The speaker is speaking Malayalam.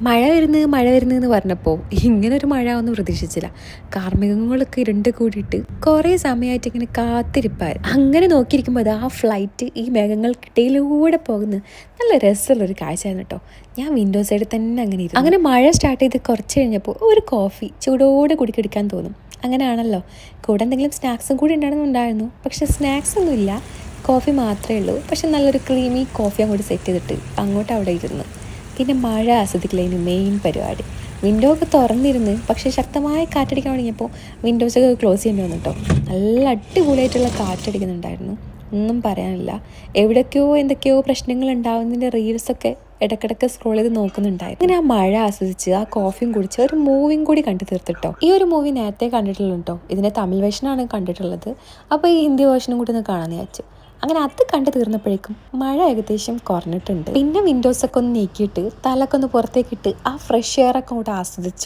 മഴ വരുന്നെന്ന് പറഞ്ഞപ്പോൾ ഇങ്ങനൊരു മഴ ഒന്നും പ്രതീക്ഷിച്ചില്ല. കാർമേഘങ്ങളൊക്കെ ഇരുണ്ട് കൂടിയിട്ട് കുറേ സമയമായിട്ട് ഇങ്ങനെ കാത്തിരിപ്പായി. അങ്ങനെ നോക്കിയിരിക്കുമ്പോൾ അത് ആ ഫ്ലൈറ്റ് ഈ മേഘങ്ങൾക്കിടയിലൂടെ പോകുന്ന നല്ല രസമുള്ളൊരു കാഴ്ചയായിരുന്നു കേട്ടോ. ഞാൻ വിൻഡോ സൈഡിൽ തന്നെ അങ്ങനെ ഇരുന്നു. അങ്ങനെ മഴ സ്റ്റാർട്ട് ചെയ്ത് കുറച്ച് കഴിഞ്ഞപ്പോൾ ഒരു കോഫി ചൂടോടെ കുടിക്കെടുക്കാൻ തോന്നും. അങ്ങനെയാണല്ലോ. കൂടെ എന്തെങ്കിലും സ്നാക്സും കൂടി ഉണ്ടായിരുന്നു. പക്ഷെ സ്നാക്സ് ഒന്നുമില്ല, കോഫി മാത്രമേ ഉള്ളൂ. പക്ഷെ നല്ലൊരു ക്രീമി കോഫി അങ്ങോട്ട് സെറ്റ് ചെയ്തിട്ട് അങ്ങോട്ട് അവിടെ ഇരുന്നു. പിന്നെ മഴ ആസ്വദിക്കലേന് മെയിൻ പരിപാടി. വിൻഡോ ഒക്കെ തുറന്നിരുന്ന് പക്ഷേ ശക്തമായ കാറ്റടിക്കാൻ തുടങ്ങിയപ്പോൾ വിൻഡോസൊക്കെ ക്ലോസ് ചെയ്യേണ്ടി വന്നു കേട്ടോ. നല്ല അടിപൊളിയായിട്ടുള്ള കാറ്റടിക്കുന്നുണ്ടായിരുന്നു, ഒന്നും പറയാനില്ല. എവിടേക്കോ എന്തൊക്കെയോ പ്രശ്നങ്ങൾ ഉണ്ടാവുന്നതിൻ്റെ റീൽസൊക്കെ ഇടയ്ക്കിടയ്ക്ക് സ്ക്രോൾ ചെയ്ത് നോക്കുന്നുണ്ടായിരുന്നു. അങ്ങനെ ആ മഴ ആസ്വദിച്ച് ആ കോഫിയും കുടിച്ച് ഒരു മൂവിയും കൂടി കണ്ടു തീർത്തിട്ടോ. ഈ ഒരു മൂവി നേരത്തെ കണ്ടിട്ടുള്ളൂ കേട്ടോ. ഇതിൻ്റെ തമിഴ് വേർഷനാണ് കണ്ടിട്ടുള്ളത്. അപ്പോൾ ഈ ഹിന്ദി വേർഷനും കൂടി ഒന്ന് കാണാമെന്ന് വിചാരിച്ചു. അങ്ങനെ അത് കണ്ടു തീർന്നപ്പോഴേക്കും മഴ ഏകദേശം കുറഞ്ഞിട്ടുണ്ട്. പിന്നെ വിൻഡോസൊക്കെ ഒന്ന് നീക്കിയിട്ട് തലക്കൊന്ന് പുറത്തേക്കിട്ട് ആ ഫ്രഷ് എയർ ഒക്കെ അങ്ങോട്ട് ആസ്വദിച്ചു.